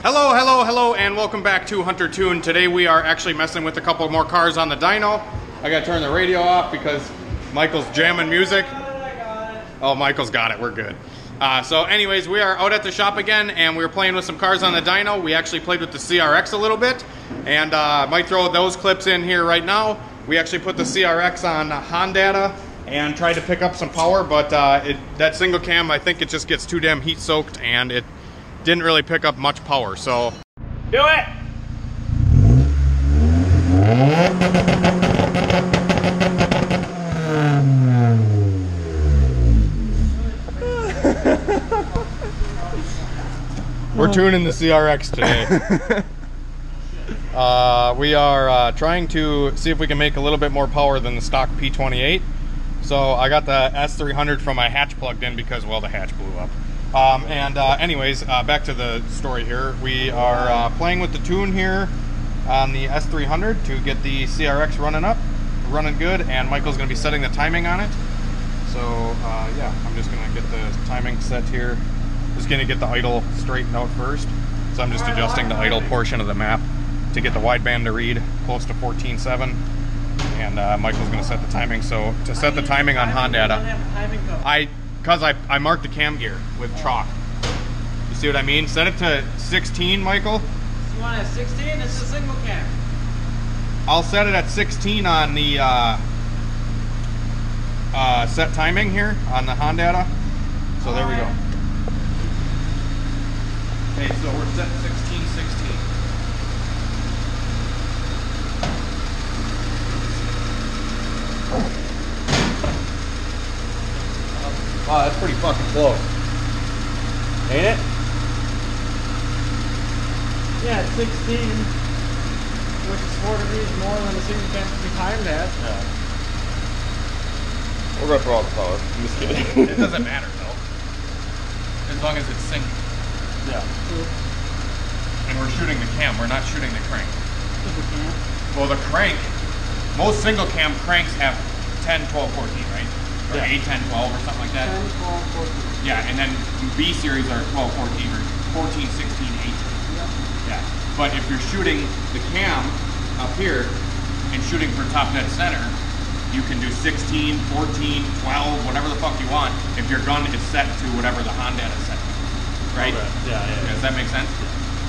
Hello, hello, hello, and welcome back to Hunter Tune. Today we are actually messing with a couple more cars on the dyno. I gotta turn the radio off because Michael's jamming music. Oh, Michael's got it, we're good. So anyways, we are out at the shop again, and we were playing with some cars on the dyno. We actually played with the CRX a little bit, and might throw those clips in here right now. We actually put the CRX on Honda and tried to pick up some power, but that single cam, I think it just gets too damn heat soaked, and it didn't really pick up much power, so. Do it! We're tuning the CRX today. We are trying to see if we can make a little bit more power than the stock P28. So I got the S300 from my hatch plugged in because, well, the hatch blew up. Anyways, back to the story here. We are playing with the tune here on the S300 to get the CRX running good, and Michael's going to be setting the timing on it. So yeah, I'm just going to get the timing set here. Just going to get the idle straightened out first. So I'm just adjusting the idle portion of the map to get the wideband to read close to 14.7. And Michael's going to set the timing. So to set the timing on Honda, because I marked the cam gear with chalk. You see what I mean? Set it to 16, Michael. You want it at 16? This is a single cam. I'll set it at 16 on the set timing here on the Honda. So there we go. Okay, so we're set 16, 16. Wow, that's pretty fucking close. Ain't it? Yeah, it's 16, which is 4 degrees more than the single cam can be timed at. Yeah. We're going for all the power. I'm just kidding. It doesn't matter though. As long as it's synced. Yeah. True. And we're shooting the cam, we're not shooting the crank. Single cam. Well, the crank, most single cam cranks have 10, 12, 14, right? Or Yeah. 8, 10, 12 or something like that. 10, 12, 14. Yeah, and then B series are 12, 14 or 14, 16, 18. Yeah. But if you're shooting the cam up here and shooting for top dead center, you can do 16, 14, 12, whatever the fuck you want if your gun is set to whatever the Honda is set to. Right? Okay. Yeah. Does that make sense?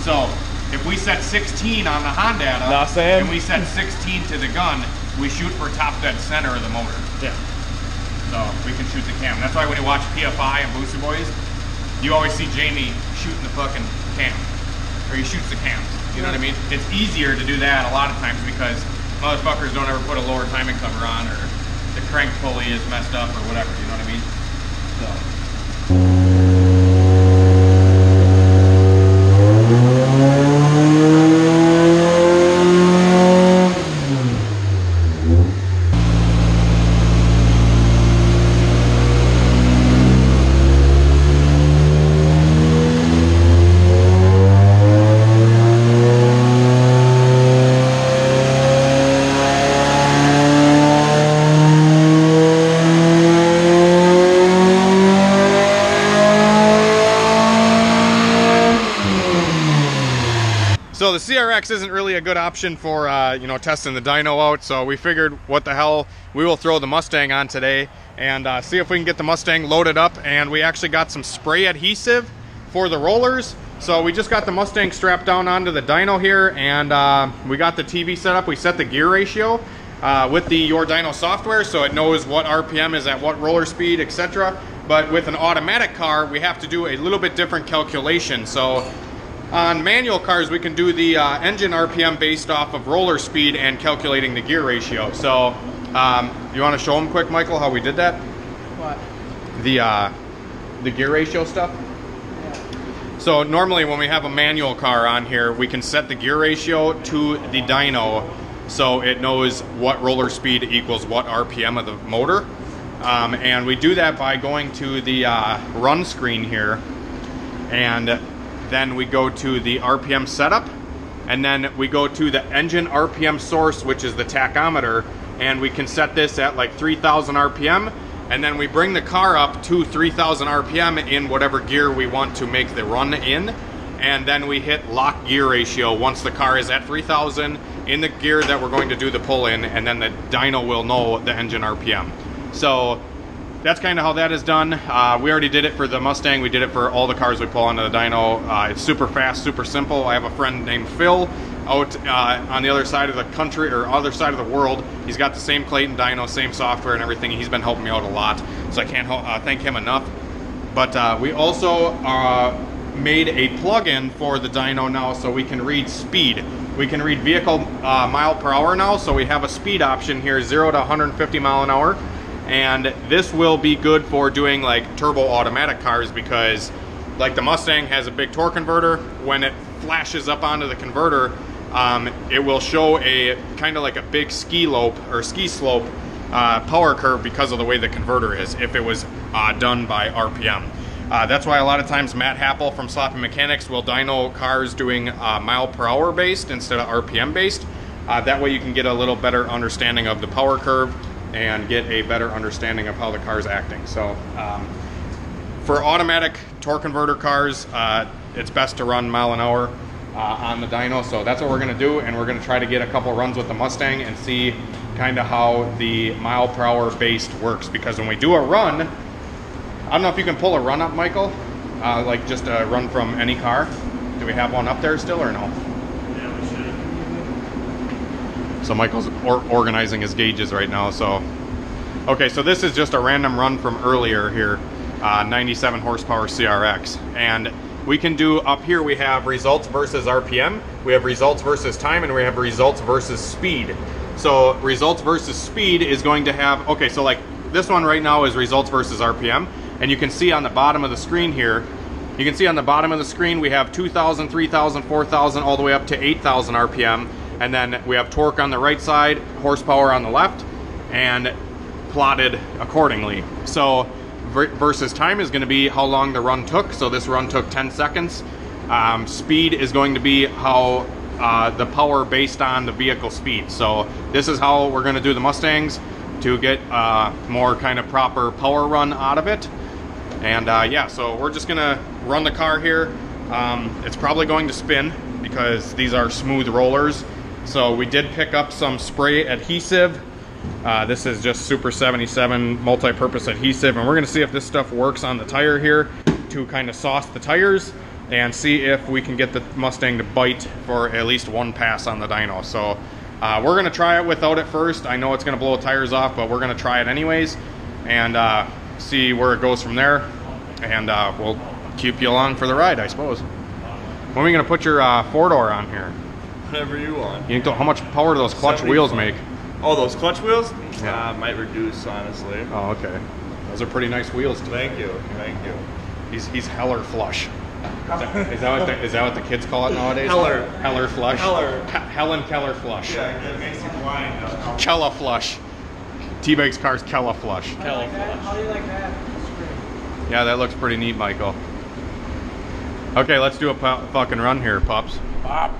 So if we set 16 on the Honda and we set 16 to the gun, we shoot for top dead center of the motor. Yeah. So we can shoot the cam. That's why when you watch PFI and Booster Boys, you always see Jamie shooting the fucking cam. Or he shoots the cams. You know what I mean? It's easier to do that a lot of times because motherfuckers don't ever put a lower timing cover on, or the crank pulley is messed up or whatever, you know what I mean? So. So the CRX isn't really a good option for testing the dyno out, so we figured what the hell, we will throw the Mustang on today and see if we can get the Mustang loaded up. And we actually got some spray adhesive for the rollers, so we just got the Mustang strapped down onto the dyno here, and we got the TV set up. We set the gear ratio with the Your Dyno software, so it knows what RPM is at what roller speed, etc. But with an automatic car, we have to do a little bit different calculation. So on manual cars, we can do the engine RPM based off of roller speed and calculating the gear ratio. So, you want to show them quick, Michael, how we did that? What? The gear ratio stuff? Yeah. So normally when we have a manual car on here, we can set the gear ratio to the dyno so it knows what roller speed equals what RPM of the motor. And we do that by going to the run screen here, and then we go to the RPM setup, and then we go to the engine RPM source, which is the tachometer, and we can set this at like 3,000 RPM, and then we bring the car up to 3,000 RPM in whatever gear we want to make the run in, and then we hit lock gear ratio once the car is at 3,000 in the gear that we're going to do the pull in, and then the dyno will know the engine RPM. So that's kind of how that is done. We already did it for the Mustang. We did it for all the cars we pull onto the dyno. It's super fast, super simple. I have a friend named Phil out on the other side of the country, or other side of the world. He's got the same Clayton dyno, same software and everything. He's been helping me out a lot, so I can't thank him enough. But we also made a plug-in for the dyno now, so we can read speed. We can read vehicle mile per hour now, so we have a speed option here, 0 to 150 mile an hour. And this will be good for doing like turbo automatic cars, because like the Mustang has a big torque converter. When it flashes up onto the converter, it will show a kind of like a big ski slope power curve because of the way the converter is, if it was done by RPM. That's why a lot of times Matt Happel from Sloppy Mechanics will dyno cars doing mile per hour based instead of RPM based. That way you can get a little better understanding of the power curve and get a better understanding of how the car is acting. So for automatic torque converter cars, it's best to run mile an hour on the dyno. So that's what we're going to do, and we're going to try to get a couple runs with the Mustang and see kind of how the mile per hour based works. Because when we do a run, I don't know if you can pull a run up, Michael, like just a run from any car. Do we have one up there still or no? Yeah, we should. So Michael's organizing his gauges right now. So, okay, so this is just a random run from earlier here, 97 horsepower CRX. And we can do, up here we have results versus RPM, we have results versus time, and we have results versus speed. So results versus speed is going to have, okay, so like this one right now is results versus RPM. And you can see on the bottom of the screen here, you can see on the bottom of the screen we have 2,000, 3,000, 4,000, all the way up to 8,000 RPM. And then we have torque on the right side, horsepower on the left, and plotted accordingly. So versus time is going to be how long the run took. So this run took 10 seconds. Speed is going to be how the power based on the vehicle speed. So this is how we're going to do the Mustangs to get more kind of proper power run out of it. And yeah, so we're just going to run the car here. It's probably going to spin because these are smooth rollers. So we did pick up some spray adhesive. This is just Super 77 multi-purpose adhesive, and we're going to see if this stuff works on the tire here to kind of sauce the tires and see if we can get the Mustang to bite for at least one pass on the dyno. So we're going to try it without it first. I know it's going to blow the tires off, but we're going to try it anyways and see where it goes from there. And we'll keep you along for the ride, I suppose. When are we going to put your four-door on here? Whatever you want. You know, how much power do those clutch wheels make? Oh, those clutch wheels? Yeah. Might reduce, honestly. Oh, okay. Those are pretty nice wheels too. Thank you. He's Heller flush. Is that what the kids call it nowadays? Heller flush. Helen Keller flush. Yeah, that makes you blind. Kella flush. T-Bags cars Kella flush. Kella flush. How do you like that? Yeah, that looks pretty neat, Michael. Okay, let's do a fucking run here, pups. Pop.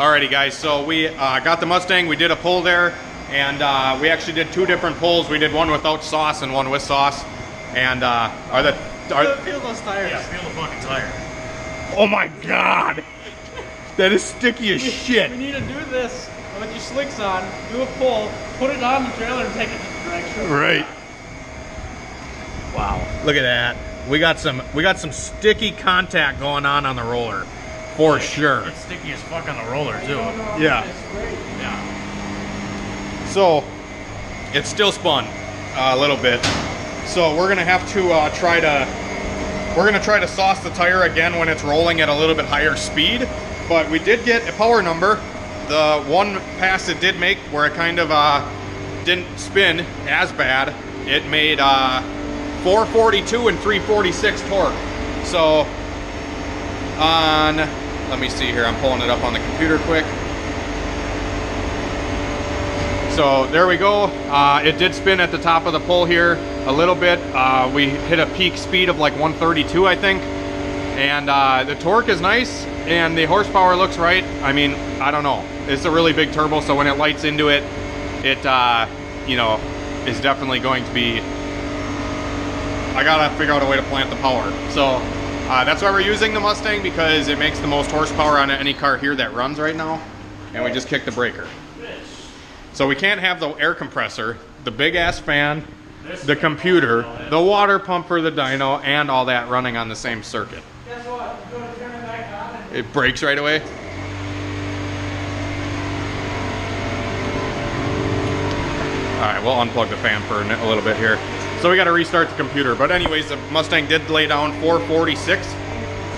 Alrighty guys, so we got the Mustang, we did a pull there, and we actually did two different pulls. We did one without sauce and one with sauce. And feel those tires. Yeah, feel the fucking tire. Oh my god! That is sticky as shit. We need to do this with your slicks on, do a pull, put it on the trailer and take it to the direction. Right. Wow. Look at that. We got some sticky contact going on the roller, for sure. It's sticky as fuck on the roller too. Yeah. Yeah. So it's still spun a little bit. So we're gonna have to try to sauce the tire again when it's rolling at a little bit higher speed. But we did get a power number. The one pass it did make where it kind of didn't spin as bad. It made 442 and 346 torque. So on, let me see here, I'm pulling it up on the computer quick. So there we go. It did spin at the top of the pull here a little bit. We hit a peak speed of like 132, I think. And the torque is nice and the horsepower looks right. I mean, I don't know. It's a really big turbo, so when it lights into it, it you know, is definitely going to be, I gotta figure out a way to plant the power. So that's why we're using the Mustang, because it makes the most horsepower on any car here that runs right now. And we just kicked the breaker. So we can't have the air compressor, the big ass fan, the computer, the water pump for the dyno, and all that running on the same circuit. Guess what? You go to turn it back on and It breaks right away. All right, we'll unplug the fan for a little bit here. So we got to restart the computer. But anyways, the Mustang did lay down 446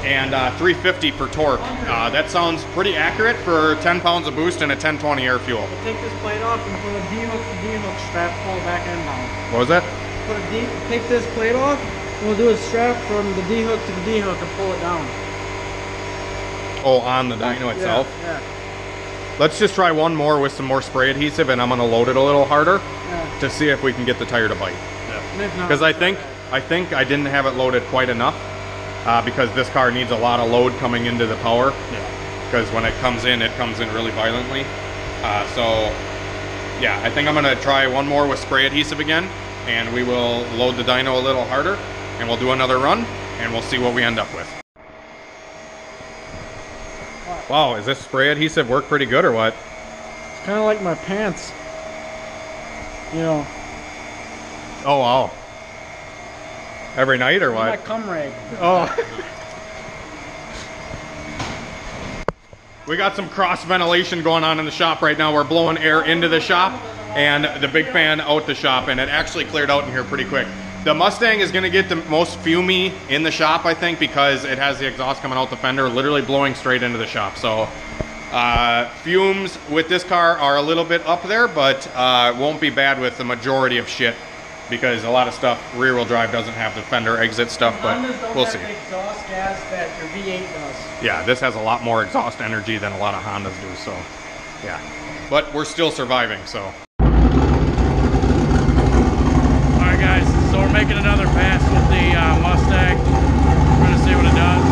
and 350 for torque. That sounds pretty accurate for 10 pounds of boost and a 1020 air fuel. we'll take this plate off and put a D-hook to D-hook strap, pull the back end down. What was that? Take this plate off, and we'll do a strap from the D-hook to the D-hook and pull it down. Oh, on the dyno itself? Yeah. Let's just try one more with some more spray adhesive, and I'm going to load it a little harder Yeah. to see if we can get the tire to bite. And if not, Because I think I didn't have it loaded quite enough, because this car needs a lot of load coming into the power. Yeah. Because when it comes in really violently. So yeah, I think I'm gonna try one more with spray adhesive again, and we will load the dyno a little harder, and we'll do another run, and we'll see what we end up with. Wow, is this spray adhesive work pretty good or what? it's kind of like my pants. You know, Oh wow. Every night or my what? cum rag. Oh. We got some cross ventilation going on in the shop right now. We're blowing air into the shop and the big fan out the shop, and it actually cleared out in here pretty quick. The Mustang is going to get the most fumey in the shop, I think, because it has the exhaust coming out the fender, literally blowing straight into the shop. So fumes with this car are a little bit up there, but won't be bad with the majority of shit, because a lot of stuff, rear wheel drive doesn't have the fender exit stuff, but Hondas don't we'll have see. the exhaust gas that your V8 does. Yeah, this has a lot more exhaust energy than a lot of Hondas do, so yeah. But we're still surviving, so. Alright guys, so we're making another pass with the Mustang. We're gonna see what it does.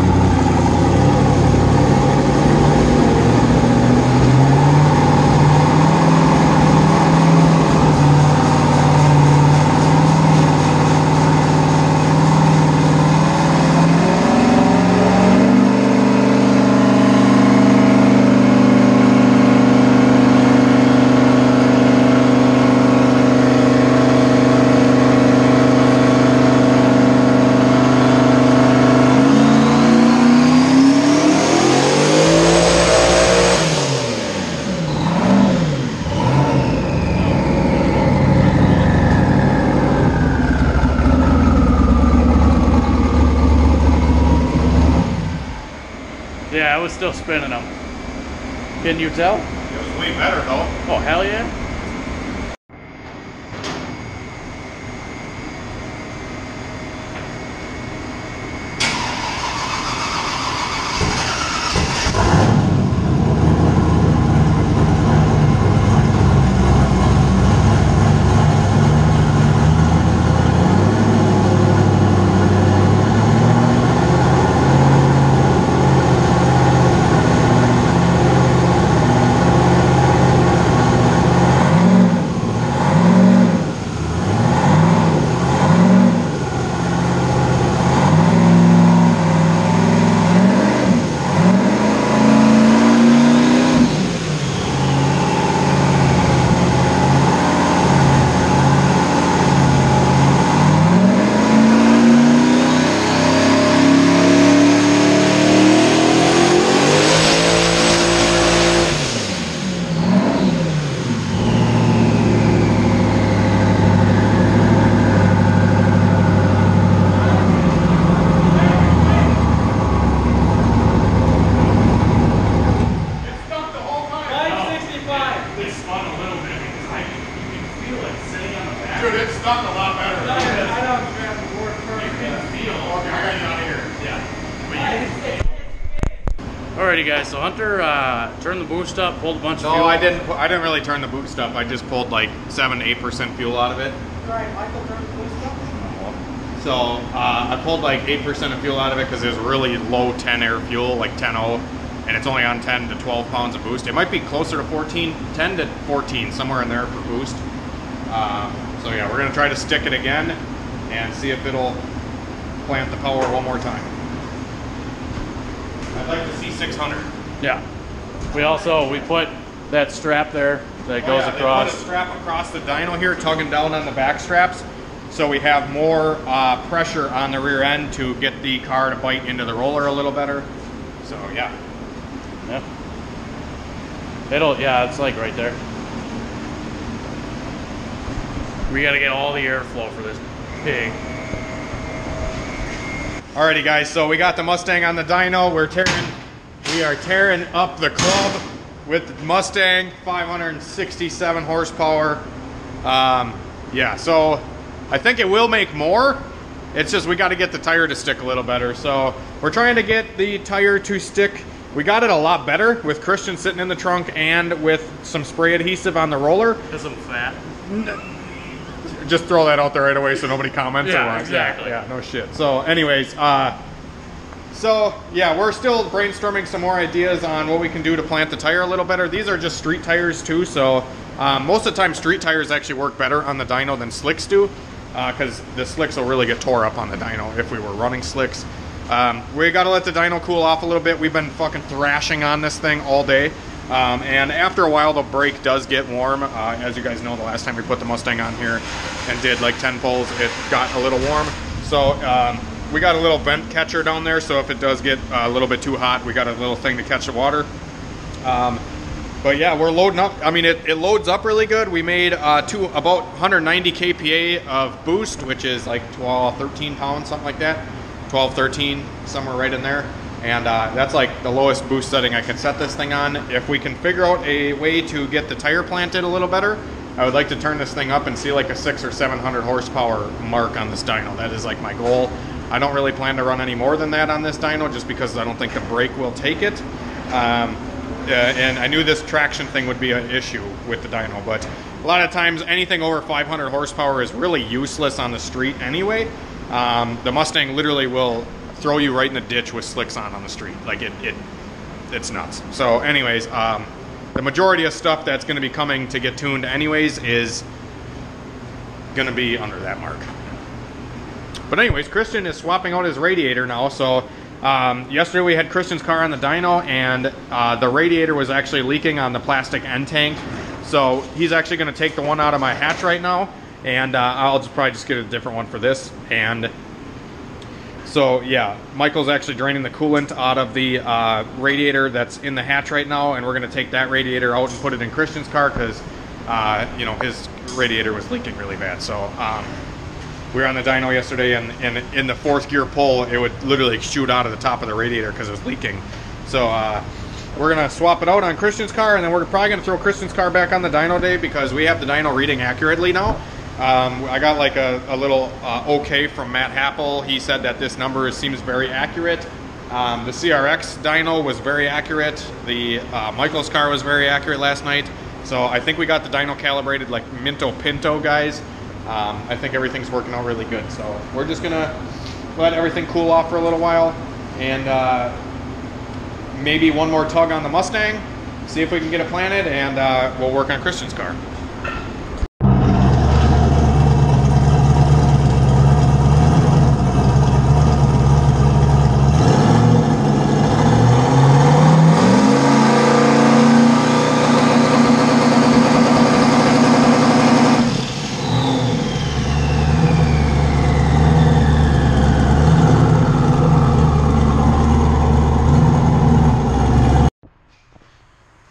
Yeah, it was still spinning them. Can you tell? It was way better though. Oh, hell yeah. Dude, it's stuck a lot better. I don't grab the board first. Okay, I got you out of here. Yeah. Alrighty, guys. So Hunter turned the boost up, pulled a bunch of fuel. No, I didn't really turn the boost up. I just pulled like 7-8% fuel out of it. Right, Michael turned the boost up. So I pulled like 8% of fuel out of it because it was really low 10 air fuel, like 10.0, and it's only on 10 to 12 pounds of boost. It might be closer to 14, 10 to 14, somewhere in there for boost. So yeah, we're gonna try to stick it again and see if it'll plant the power one more time. I'd like to see 600. Yeah. We put that strap there that goes across. They put a strap across the dyno here, tugging down on the back straps, so we have more pressure on the rear end to get the car to bite into the roller a little better. So yeah. Yeah. It's like right there. We got to get all the airflow for this pig. Alrighty, guys. So we got the Mustang on the dyno. We are tearing up the club with the Mustang, 567 horsepower. Yeah. So I think it will make more. It's just we got to get the tire to stick a little better. So we're trying to get the tire to stick. We got it a lot better with Christian sitting in the trunk and with some spray adhesive on the roller. Because I'm fat. Just throw that out there right away so nobody comments. Yeah, exactly. Yeah, no shit. So anyways, so yeah, we're still brainstorming some more ideas on what we can do to plant the tire a little better. These are just street tires too, so most of the time street tires actually work better on the dyno than slicks do, because the slicks will really get tore up on the dyno if we were running slicks. We got to let the dyno cool off a little bit. We've been fucking thrashing on this thing all day. And after a while, the brake does get warm. As you guys know, the last time we put the Mustang on here and did like 10 pulls, it got a little warm. So we got a little vent catcher down there, so if it does get a little bit too hot, we got a little thing to catch the water. But yeah, we're loading up. I mean, it loads up really good. We made about 190 kPa of boost, which is like 12, 13 pounds, something like that. 12, 13, somewhere right in there. And that's like the lowest boost setting I can set this thing on. If we can figure out a way to get the tire planted a little better, I would like to turn this thing up and see like a 600 or 700 horsepower mark on this dyno. That is like my goal. I don't really plan to run any more than that on this dyno just because I don't think the brake will take it. And I knew this traction thing would be an issue with the dyno, but a lot of times anything over 500 horsepower is really useless on the street anyway. The Mustang literally will throw you right in the ditch with slicks on the street. Like it's nuts. So anyways, the majority of stuff that's going to be coming to get tuned anyways is going to be under that mark. But anyways, Christian is swapping out his radiator now. So yesterday we had Christian's car on the dyno, and the radiator was actually leaking on the plastic end tank. So he's actually going to take the one out of my hatch right now, and I'll probably just get a different one for this. And so yeah, Michael's actually draining the coolant out of the radiator that's in the hatch right now, and we're going to take that radiator out and put it in Christian's car because you know, his radiator was leaking really bad. So we were on the dyno yesterday, and in the fourth gear pull, it would literally shoot out of the top of the radiator because it was leaking. So we're going to swap it out on Christian's car, and then we're probably going to throw Christian's car back on the dyno day because we have the dyno reading accurately now. I got like a little okay from Matt Happel. He said that this number seems very accurate. The CRX dyno was very accurate. The Michael's car was very accurate last night. So I think we got the dyno calibrated like Minto Pinto, guys. I think everything's working out really good. So we're just going to let everything cool off for a little while, and maybe one more tug on the Mustang, see if we can get it planted, and we'll work on Christian's car.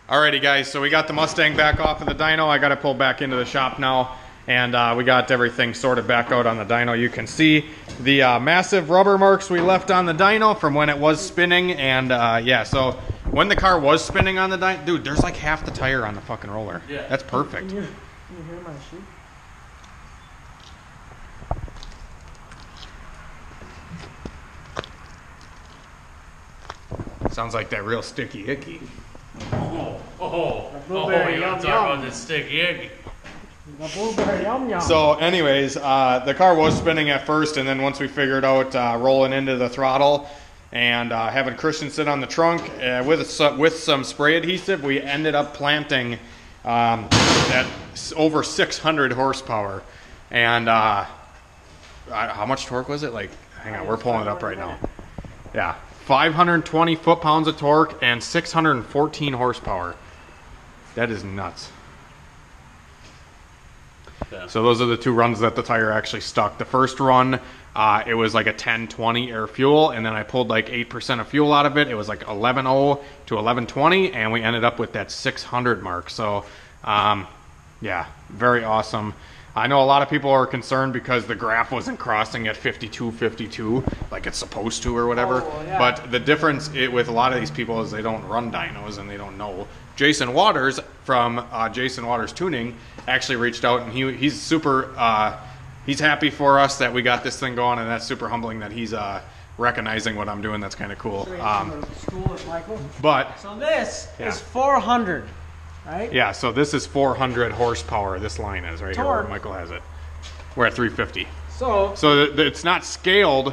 Alrighty guys, so we got the Mustang back off of the dyno. I got to pull back into the shop now, and we got everything sorted back out on the dyno. You can see the massive rubber marks we left on the dyno from when it was spinning, and yeah, so when the car was spinning on the dyno, dude, there's like half the tire on the fucking roller. Yeah. That's perfect. Can you hear my sheep? Sounds like that real sticky icky. Blueberry you yum want to talk yum. about this sticky icky? The blueberry yum yum. So anyways, the car was spinning at first, and then once we figured out rolling into the throttle and having Christian sit on the trunk with some spray adhesive, we ended up planting that over 600 horsepower. And how much torque was it? Like, hang on, we're pulling it up right now. Yeah, 520 foot-pounds of torque and 614 horsepower. That is nuts. Yeah. So those are the two runs that the tire actually stuck. The first run, it was like a 10-20 air fuel, and then I pulled like 8% of fuel out of it. It was like 11.0 to 11.20, and we ended up with that 600 mark. So, yeah, very awesome. I know a lot of people are concerned because the graph wasn't crossing at 52 like it's supposed to or whatever. Oh, yeah. But the difference with a lot of these people is they don't run dynos and they don't know. Jason Waters from Jason Waters Tuning actually reached out, and he's super he's happy for us that we got this thing going, and that's super humbling that he's recognizing what I'm doing. That's kind of cool. School with Michael. But So this Yeah. is 400, right? yeah, so this is 400 horsepower. This line is right here where Torque. Michael has it. We're at 350. So So it's not scaled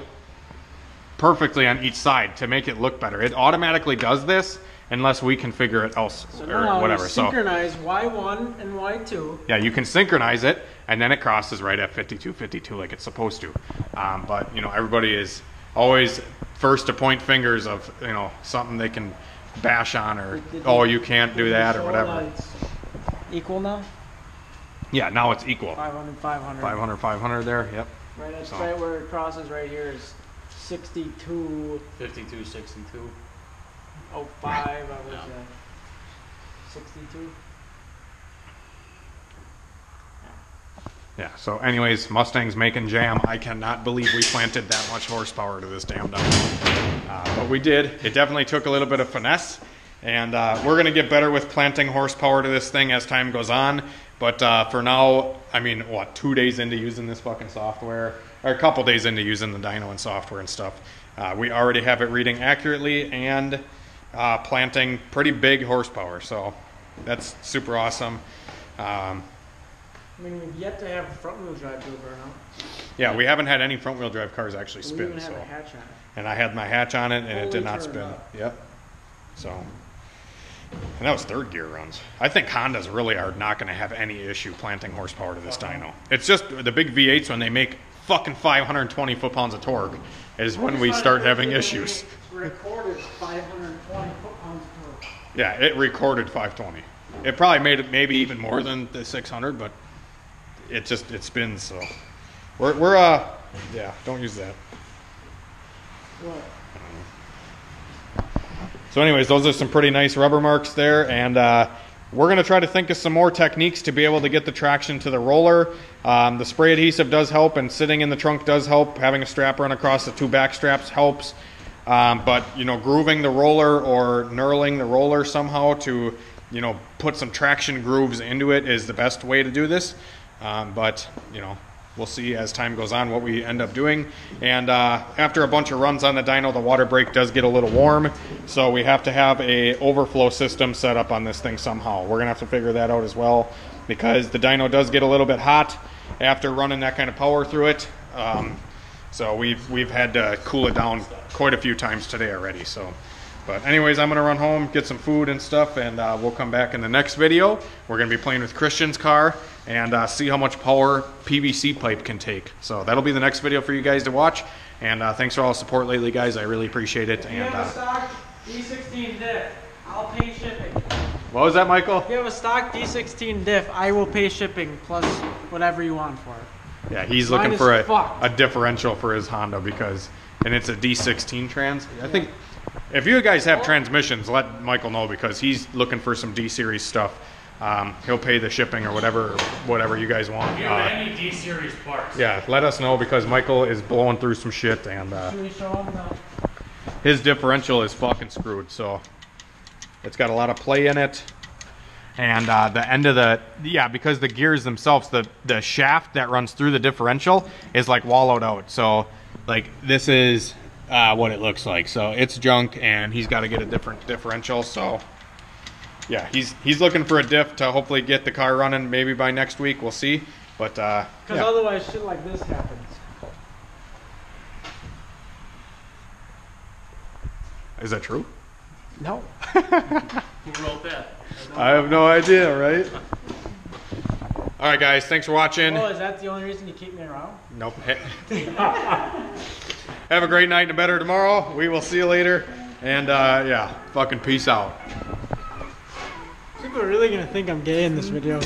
perfectly on each side to make it look better. It automatically does this unless we configure it else or now whatever. you So synchronize Y1 and Y2. yeah, you can synchronize it, and then it crosses right at 52 like it's supposed to. But you know, everybody is always first to point fingers of something they can bash on, or oh, you can't do that or whatever. Equal now? Yeah, now it's equal. 500, 500. 500 there. Yep. Right, that's So. right where it crosses right here is 62. 52, 62. Oh, 5, I was 62. Yeah, so anyways, Mustang's making jam. I cannot believe we planted that much horsepower to this damn dyno. But we did. It definitely took a little bit of finesse, and we're going to get better with planting horsepower to this thing as time goes on. But for now, I mean, what, 2 days into using this fucking software, or a couple days into using the dyno and software and stuff, we already have it reading accurately and planting pretty big horsepower. So that's super awesome. I mean, we've yet to have front wheel drive do a burnout. Yeah, we haven't had any front wheel drive cars actually We spin. even have So, a hatch on it. and I had my hatch on it, and it Fully did not turned spin. up. Yep. So, and that was third gear runs. I think Hondas really are not going to have any issue planting horsepower to this dyno. It's just the big V8s when they make fucking 520 foot-pounds of torque is when we start having issues. Recorded 520 foot-pounds of torque. Yeah, it recorded 520. It probably made it maybe even more than the 600, but it spins. So we're yeah, don't use that. What? So anyways, those are some pretty nice rubber marks there, and we're going to try to think of some more techniques to be able to get the traction to the roller. The spray adhesive does help, and sitting in the trunk does help. Having a strap run across the two back straps helps. But, grooving the roller or knurling the roller somehow to, put some traction grooves into it is the best way to do this. But, we'll see as time goes on what we end up doing. And after a bunch of runs on the dyno, the water brake does get a little warm. So we have to have a overflow system set up on this thing somehow. We're going to have to figure that out as well, because the dyno does get a little bit hot after running that kind of power through it. So we've had to cool it down quite a few times today already. So, but anyways, I'm going to run home, get some food and stuff, and we'll come back in the next video. We're going to be playing with Christian's car and see how much power PVC pipe can take. So that'll be the next video for you guys to watch. And thanks for all the support lately, guys. I really appreciate it. If you And have a stock D16 diff, I'll pay shipping. what was that, Michael? If you have a stock D16 diff, I will pay shipping plus whatever you want for it. Yeah, he's Mine looking is for a fucked. differential for his Honda and it's a D16 trans. I think if you guys have transmissions, let Michael know, because he's looking for some D-Series stuff. He'll pay the shipping or whatever you guys want. If you have any D-Series parts. Yeah, let us know, because Michael is blowing through some shit, and Should we show them his differential is fucking screwed. So it's got a lot of play in it. And the end of because the gears themselves, the shaft that runs through the differential is like wallowed out. So like this is what it looks like. So it's junk, and he's got to get a different differential. So yeah, he's looking for a diff to hopefully get the car running maybe by next week. We'll see. But because otherwise shit like this happens. Is that true? No. Who wrote that? I have no idea, right? All right, guys, thanks for watching. Oh, is that the only reason you keep me around? Nope. Have a great night and a better tomorrow. We will see you later. And yeah, fucking peace out. People are really gonna think I'm gay in this video.